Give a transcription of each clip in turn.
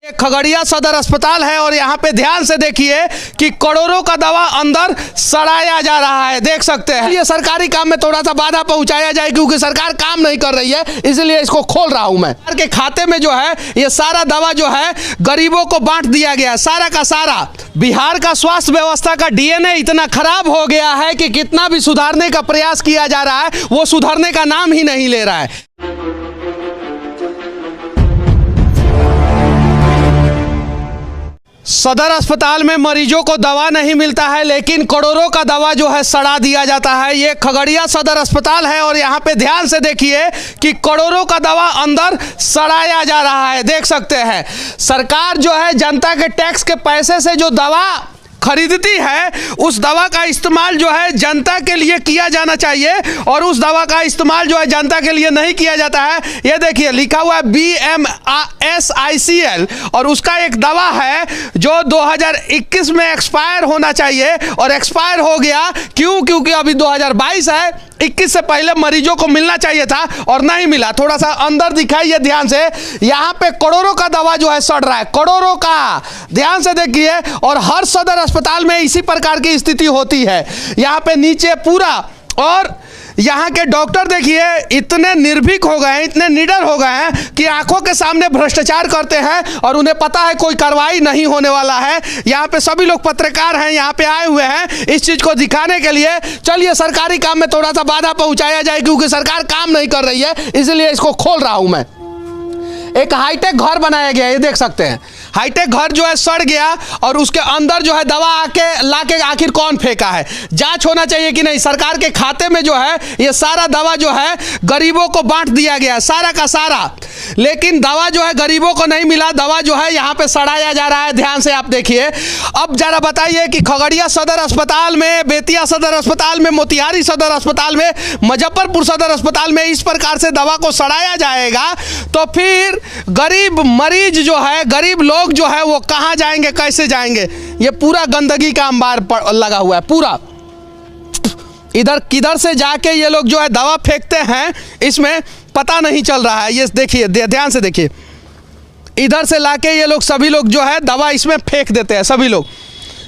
खगड़िया सदर अस्पताल है और यहाँ पे ध्यान से देखिए कि करोड़ों का दवा अंदर सड़ाया जा रहा है। देख सकते हैं ये सरकारी काम में थोड़ा सा बाधा पहुंचाया जाए क्योंकि सरकार काम नहीं कर रही है, इसलिए इसको खोल रहा हूं मैं। सरकार के खाते में जो है ये सारा दवा जो है गरीबों को बांट दिया गया है, सारा का सारा। बिहार का स्वास्थ्य व्यवस्था का डीएनए इतना खराब हो गया है कि कितना भी सुधारने का प्रयास किया जा रहा है वो सुधरने का नाम ही नहीं ले रहा है। सदर अस्पताल में मरीजों को दवा नहीं मिलता है लेकिन करोड़ों का दवा जो है सड़ा दिया जाता है। ये खगड़िया सदर अस्पताल है और यहाँ पे ध्यान से देखिए कि करोड़ों का दवा अंदर सड़ाया जा रहा है। देख सकते हैं सरकार जो है जनता के टैक्स के पैसे से जो दवा खरीदती है उस दवा का इस्तेमाल जो है जनता के लिए किया जाना चाहिए और उस दवा का इस्तेमाल जो है जनता के लिए नहीं किया जाता है। ये देखिए लिखा हुआ है BMSICL और उसका एक दवा है जो 2021 में एक्सपायर होना चाहिए और एक्सपायर हो गया। क्योंकि अभी 2022 है, 21 से पहले मरीजों को मिलना चाहिए था और नहीं मिला। थोड़ा सा अंदर दिखाइए ध्यान से, यहाँ पे करोड़ों का दवा जो है सड़ रहा है, करोड़ों का। ध्यान से देखिए और हर सदर अस्पताल में इसी प्रकार की स्थिति होती है। यहाँ पे नीचे पूरा, और यहाँ के डॉक्टर देखिए इतने निर्भीक हो गए हैं, इतने निडर हो गए हैं कि आंखों के सामने भ्रष्टाचार करते हैं और उन्हें पता है कोई कार्रवाई नहीं होने वाला है। यहाँ पे सभी लोग पत्रकार हैं, यहाँ पे आए हुए हैं इस चीज को दिखाने के लिए। चलिए सरकारी काम में थोड़ा सा बाधा पहुंचाया जाए क्योंकि सरकार काम नहीं कर रही है, इसलिए इसको खोल रहा हूं मैं। एक हाईटेक घर बनाया गया है, ये देख सकते हैं। हाईटेक घर जो है सड़ गया और उसके अंदर जो है दवा लाके आखिर कौन फेंका है, जांच होना चाहिए कि नहीं। सरकार के खाते में जो है ये सारा दवा जो है गरीबों को बांट दिया गया, सारा का सारा, लेकिन दवा जो है गरीबों को नहीं मिला। दवा जो है यहाँ पे सड़ाया जा रहा है। ध्यान से आप देखिए। अब जरा बताइए कि खगड़िया सदर अस्पताल में, बेतिया सदर अस्पताल में, मोतिहारी सदर अस्पताल में, मुजफ्फरपुर सदर अस्पताल में इस प्रकार से दवा को सड़ाया जाएगा तो फिर गरीब मरीज जो है, गरीब लोग जो है वो कहां जाएंगे, कैसे जाएंगे। ये पूरा गंदगी का अंबार लगा हुआ है पूरा। इधर किधर से जाके ये लोग जो है दवा फेंकते हैं इसमें पता नहीं चल रहा है। ये देखिए ध्यान से देखिए, इधर से लाके ये लोग सभी लोग जो है दवा इसमें फेंक देते हैं सभी लोग,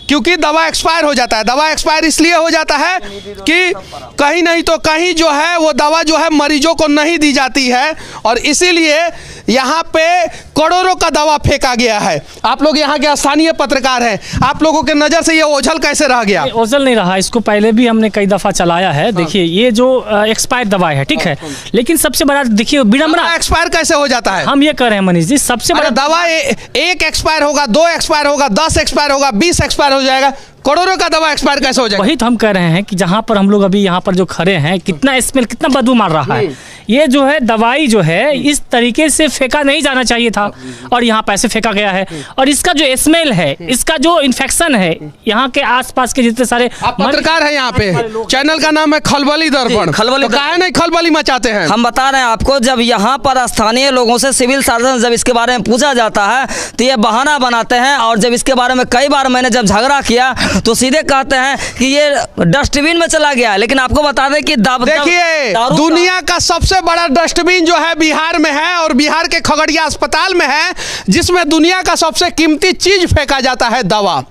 क्योंकि दवा एक्सपायर हो जाता है। दवा एक्सपायर इसलिए हो जाता है कि कहीं नहीं तो कहीं जो है वो दवा जो है मरीजों को नहीं दी जाती है और इसीलिए यहाँ पे करोड़ों का दवा फेंका गया है। आप लोग यहाँ के स्थानीय पत्रकार हैं, आप लोगों के नज़र से ये ओझल कैसे रह गया? ओझल नहीं रहा, इसको पहले भी हमने कई दफ़ा चलाया है। देखिए ये जो एक्सपायर दवा है, ठीक है, लेकिन सबसे बड़ा देखिए विडंबना, एक्सपायर कैसे हो जाता है? हम ये कह रहे हैं मनीष जी, सबसे बड़ा दवा एक एक्सपायर होगा, 2 एक्सपायर होगा, 10 एक्सपायर होगा, 20 एक्सपायर हो जाएगा, करोड़ों का दवा एक्सपायर कैसे हो जाएगा? वही तो हम कह रहे हैं कि जहाँ पर हम लोग अभी यहाँ पर जो खड़े हैं, कितना स्मेल, कितना बदबू मार रहा है। ये जो है दवाई जो है इस तरीके से फेंका नहीं जाना चाहिए था और यहाँ पैसे फेंका गया है। और इसका जो स्मेल है, इसका जो इन्फेक्शन है, यहाँ के आसपास के जितने सारे पत्रकार हैं यहाँ पे, चैनल का नाम है खलबली दर्पण। खलबली काहे नहीं खलबली मचाते हैं? हम बता रहे हैं आपको, जब यहाँ पर स्थानीय लोगों से, सिविल सर्जन जब इसके बारे में पूछा जाता है तो ये बहाना बनाते हैं। और जब इसके बारे में कई बार मैंने जब झगड़ा किया तो सीधे कहते हैं कि ये डस्टबिन में चला गया। लेकिन आपको बता दें कि देखिए दुनिया का सबसे बड़ा डस्टबिन जो है बिहार में है और बिहार के खगड़िया अस्पताल में है, जिसमें दुनिया का सबसे कीमती चीज फेंका जाता है, दवा।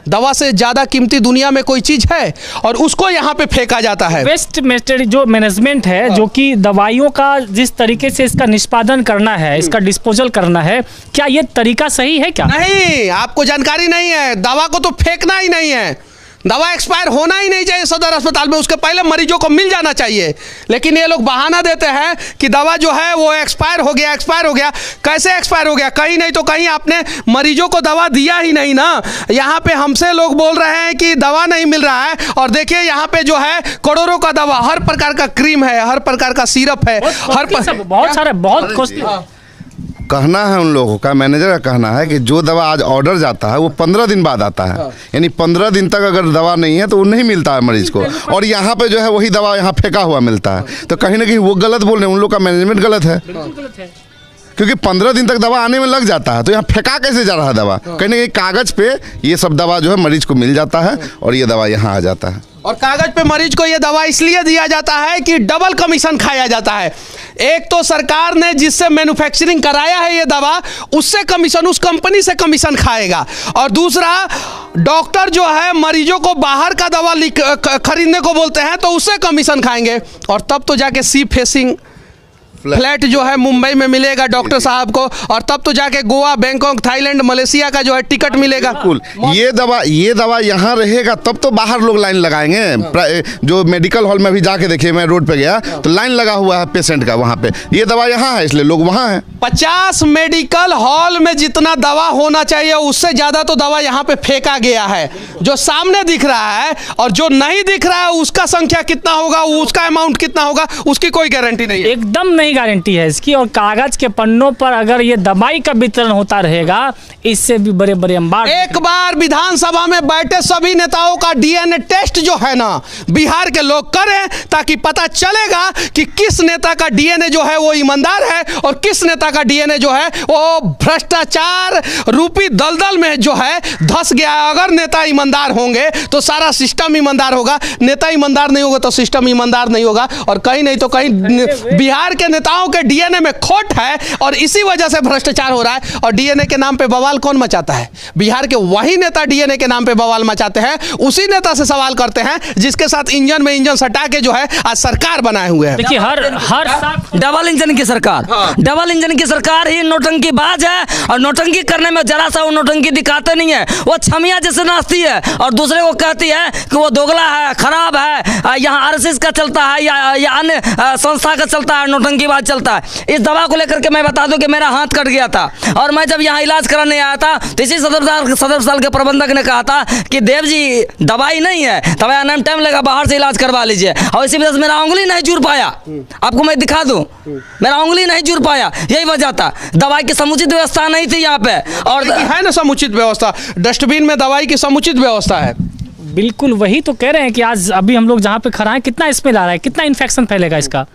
दवा से ज्यादा कीमती दुनिया में कोई चीज है और उसको यहाँ पे फेंका जाता है। वेस्ट मेटेरियल जो मैनेजमेंट है, जो कि दवाइयों का जिस तरीके से इसका निष्पादन करना है, इसका डिस्पोजल करना है, क्या ये तरीका सही है? क्या नहीं, आपको जानकारी नहीं है। दवा को तो फेंकना ही नहीं है, दवा एक्सपायर होना ही नहीं चाहिए सदर अस्पताल में, उसके पहले मरीजों को मिल जाना चाहिए। लेकिन ये लोग बहाना देते हैं कि दवा जो है वो एक्सपायर हो गया, एक्सपायर हो गया। कैसे एक्सपायर हो गया? कहीं नहीं तो कहीं आपने मरीजों को दवा दिया ही नहीं ना। यहाँ पे हमसे लोग बोल रहे हैं कि दवा नहीं मिल रहा है और देखिए यहाँ पे जो है करोड़ों का दवा, हर प्रकार का क्रीम है, हर प्रकार का सिरप है, बहुत सारे, बहुत कॉस्टली। कहना है उन लोगों का, मैनेजर का कहना है कि जो दवा आज ऑर्डर जाता है वो 15 दिन बाद आता है। यानी 15 दिन तक अगर दवा नहीं है तो वो नहीं मिलता है मरीज को, और यहाँ पे जो है वही दवा यहाँ फेंका हुआ मिलता है। तो कहीं ना कहीं वो गलत बोल रहे हैं, उन लोग का मैनेजमेंट गलत है, क्योंकि 15 दिन तक दवा आने में लग जाता है तो यहाँ फेंका कैसे जा रहा है दवा? कहीं ना कहीं कागज पे ये सब दवा जो है मरीज को मिल जाता है और ये दवा यहाँ आ जाता है। और कागज पे मरीज को ये दवा इसलिए दिया जाता है कि डबल कमीशन खाया जाता है। एक तो सरकार ने जिससे मैन्युफैक्चरिंग कराया है ये दवा, उससे कमीशन, उस कंपनी से कमीशन खाएगा, और दूसरा डॉक्टर जो है मरीजों को बाहर का दवा खरीदने को बोलते हैं तो उससे कमीशन खाएंगे, और तब तो जाके सी फेसिंग फ्लैट जो है मुंबई में मिलेगा डॉक्टर साहब को, और तब तो जाके गोवा, बैंकॉक, थाईलैंड, मलेशिया का जो है टिकट मिलेगा। बिल्कुल, ये दवा यहाँ रहेगा तब तो बाहर लोग लाइन लगाएंगे। जो मेडिकल हॉल में भी जाके देखिए, मैं रोड पे गया तो लाइन लगा हुआ है पेशेंट का, वहाँ पे ये दवा यहाँ है इसलिए लोग वहाँ हैं। 50 मेडिकल हॉल में जितना दवा होना चाहिए उससे ज़्यादा तो दवा यहाँ पे फेंका गया है। जो सामने दिख रहा है और जो नहीं दिख रहा है उसका संख्या कितना होगा, उसका अमाउंट कितना होगा, उसकी कोई गारंटी नहीं है। एकदम नहीं गारंटी है इसकी। और कागज के पन्नों पर अगर ये दवाई का वितरण होता रहेगा, इससे भी बड़े बड़े अंबार। एक बार विधानसभा में बैठे सभी नेताओं का डीएनए टेस्ट जो है ना बिहार के लोग करें, ताकि पता चलेगा कि किस नेता का डीएनए जो है वो ईमानदार है और किस नेता का डीएनए जो है वो भ्रष्टाचार रूपी दलदल में जो है धंस गया है। अगर नेता ईमानदार होंगे तो सारा सिस्टम ईमानदार होगा, नेता ईमानदार नहीं होगा तो सिस्टम ईमानदार नहीं होगा, और कहीं नहीं तो कहीं बिहार के नेताओं के डीएनए में खोट है और इसी वजह से भ्रष्टाचार हो रहा है। और डीएनए के नाम पे बवाल कौन मचाता है? बिहार के वही नेता डीएनए के नाम पे बवाल मचाते हैं, उसी नेता से सवाल करते हैं जिसके साथ इंजन में इंजन सटा के जो है आज सरकार बनाए हुए हैं। देखिए हर डबल इंजन की सरकार, डबल इंजन की सरकार ही नौटंकी बाज है, और नौटंकी करने में जरा सा वो नौटंकी दिखाते नहीं है। वो छमिया जैसे नाचती है और दूसरे को कहती है कि वो दोगला है, खराब है, यहाँ आरएसएस का चलता है या अन्य संस्था का चलता है, नौटंकी बाज चलता है। इस दवा को लेकर के मैं बता दूं कि मेरा हाथ कट गया था, और मैं जब यहाँ इलाज कराने आया था तो इसी सदर अस्पताल के प्रबंधक ने कहा था कि देव जी दवाई नहीं है, दवाई आने में टाइम लगेगा, बाहर से इलाज करवा लीजिए। और इसी वजह से मेरा उंगली नहीं जुड़ पाया, आपको मैं दिखा दूं, मेरा उंगली नहीं जुड़ पाया, यही वजह था। दवाई की समुचित व्यवस्था नहीं थी यहाँ पे, और है ना समुचित व्यवस्था, डस्टबिन में दवाई की समुचित व्यवस्था है। बिल्कुल वही तो कह रहे हैं कि आज अभी हम लोग जहाँ पे खड़ा हैं कितना स्मेल आ रहा है, कितना इन्फेक्शन फैलेगा इसका।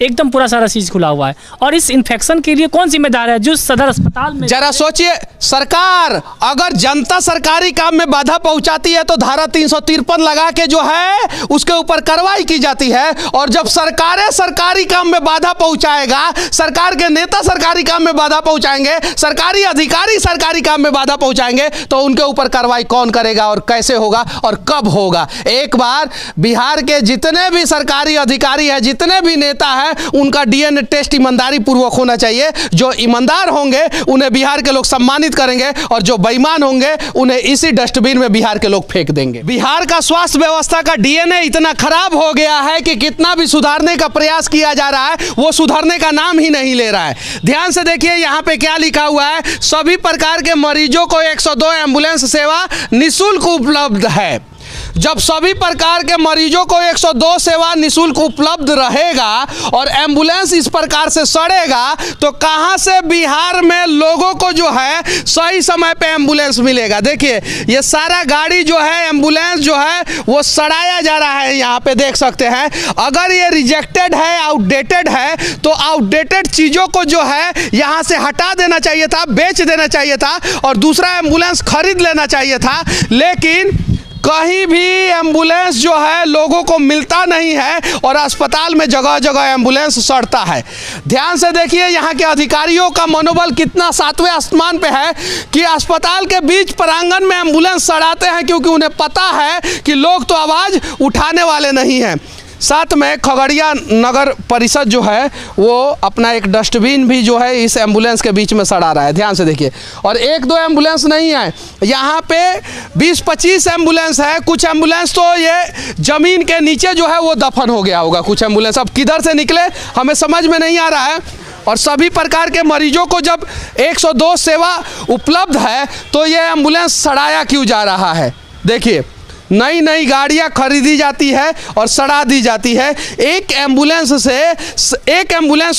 एकदम पूरा सारा चीज खुला हुआ है, और इस इन्फेक्शन के लिए कौन जिम्मेदार है? जो सदर अस्पताल में, जरा सोचिए, सरकार अगर जनता सरकारी काम में बाधा पहुंचाती है तो धारा 353 लगा के जो है उसके ऊपर कार्रवाई की जाती है, और जब सरकारें सरकारी काम में बाधा पहुंचाएगा, सरकार के नेता सरकारी काम में बाधा पहुंचाएंगे, सरकारी अधिकारी सरकारी काम में बाधा पहुंचाएंगे, तो उनके ऊपर कार्रवाई कौन करेगा और कैसे होगा और कब होगा? एक बार बिहार के जितने भी सरकारी अधिकारी हैं, जितने भी नेता हैं, उनका डीएनए टेस्ट ईमानदारी पूर्वक होना चाहिए। जो ईमानदार होंगे उन्हें बिहार के लोग सम्मानित करेंगे, और जो बेईमान होंगे उन्हें इसी डस्टबिन में बिहार के लोग फेंक देंगे। बिहार का स्वास्थ्य व्यवस्था का डीएनए इतना खराब हो गया है कि कितना भी सुधारने का प्रयास किया जा रहा है वो सुधारने का नाम ही नहीं ले रहा है। ध्यान से देखिए यहाँ पे क्या लिखा हुआ है, सभी प्रकार के मरीजों को 102 एम्बुलेंस सेवा निःशुल्क उपलब्ध है। जब सभी प्रकार के मरीजों को 102 सेवा निःशुल्क उपलब्ध रहेगा और एम्बुलेंस इस प्रकार से सड़ेगा, तो कहां से बिहार में लोगों को जो है सही समय पे एम्बुलेंस मिलेगा? देखिए ये सारा गाड़ी जो है, एम्बुलेंस जो है वो सड़ाया जा रहा है, यहाँ पे देख सकते हैं। अगर ये रिजेक्टेड है, आउटडेटेड है, तो आउटडेटेड चीज़ों को जो है यहाँ से हटा देना चाहिए था, बेच देना चाहिए था, और दूसरा एम्बुलेंस खरीद लेना चाहिए था। लेकिन कहीं भी एम्बुलेंस जो है लोगों को मिलता नहीं है, और अस्पताल में जगह जगह एम्बुलेंस सड़ता है। ध्यान से देखिए यहाँ के अधिकारियों का मनोबल कितना 7वें आसमान पे है कि अस्पताल के बीच प्रांगण में एम्बुलेंस सड़ाते हैं, क्योंकि उन्हें पता है कि लोग तो आवाज़ उठाने वाले नहीं हैं। साथ में खगड़िया नगर परिषद जो है वो अपना एक डस्टबिन भी जो है इस एम्बुलेंस के बीच में सड़ा रहा है। ध्यान से देखिए, और 1-2 एम्बुलेंस नहीं है, यहाँ पे 20-25 एम्बुलेंस है। कुछ एम्बुलेंस तो ये ज़मीन के नीचे जो है वो दफन हो गया होगा, कुछ एम्बुलेंस अब किधर से निकले हमें समझ में नहीं आ रहा है। और सभी प्रकार के मरीजों को जब 102 सेवा उपलब्ध है तो ये एम्बुलेंस सड़ाया क्यों जा रहा है? देखिए नई नई गाड़ियां खरीदी जाती है और सड़ा दी जाती है। एक एम्बुलेंस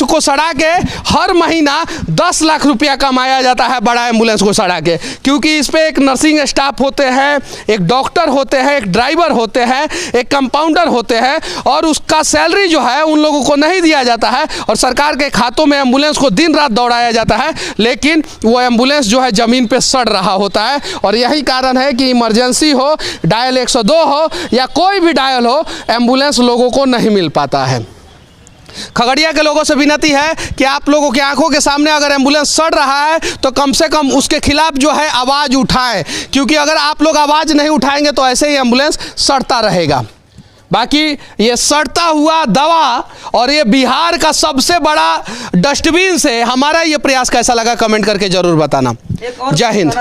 को सड़ा के हर महीना 10 लाख रुपया कमाया जाता है, बड़ा एम्बुलेंस को सड़ा के, क्योंकि इस पे एक नर्सिंग स्टाफ होते हैं, एक डॉक्टर होते हैं, एक ड्राइवर होते हैं, एक कंपाउंडर होते हैं, और उसका सैलरी जो है उन लोगों को नहीं दिया जाता है, और सरकार के खातों में एम्बुलेंस को दिन रात दौड़ाया जाता है। लेकिन वो एम्बुलेंस जो है ज़मीन पर सड़ रहा होता है, और यही कारण है कि इमरजेंसी हो, डायल 102 हो या कोई भी डायल हो, एम्बुलेंस लोगों को नहीं मिल पाता है। खगड़िया के लोगों से विनती है कि आप लोगों की आंखों के सामने अगर एम्बुलेंस सड़ रहा है तो कम से कम उसके खिलाफ जो है आवाज़ उठाएं, क्योंकि अगर आप लोग आवाज़ नहीं उठाएंगे तो ऐसे ही एम्बुलेंस सड़ता रहेगा। बाकी ये सड़ता हुआ दवा और ये बिहार का सबसे बड़ा डस्टबिन से हमारा ये प्रयास कैसा लगा कमेंट करके ज़रूर बताना। जय हिंद।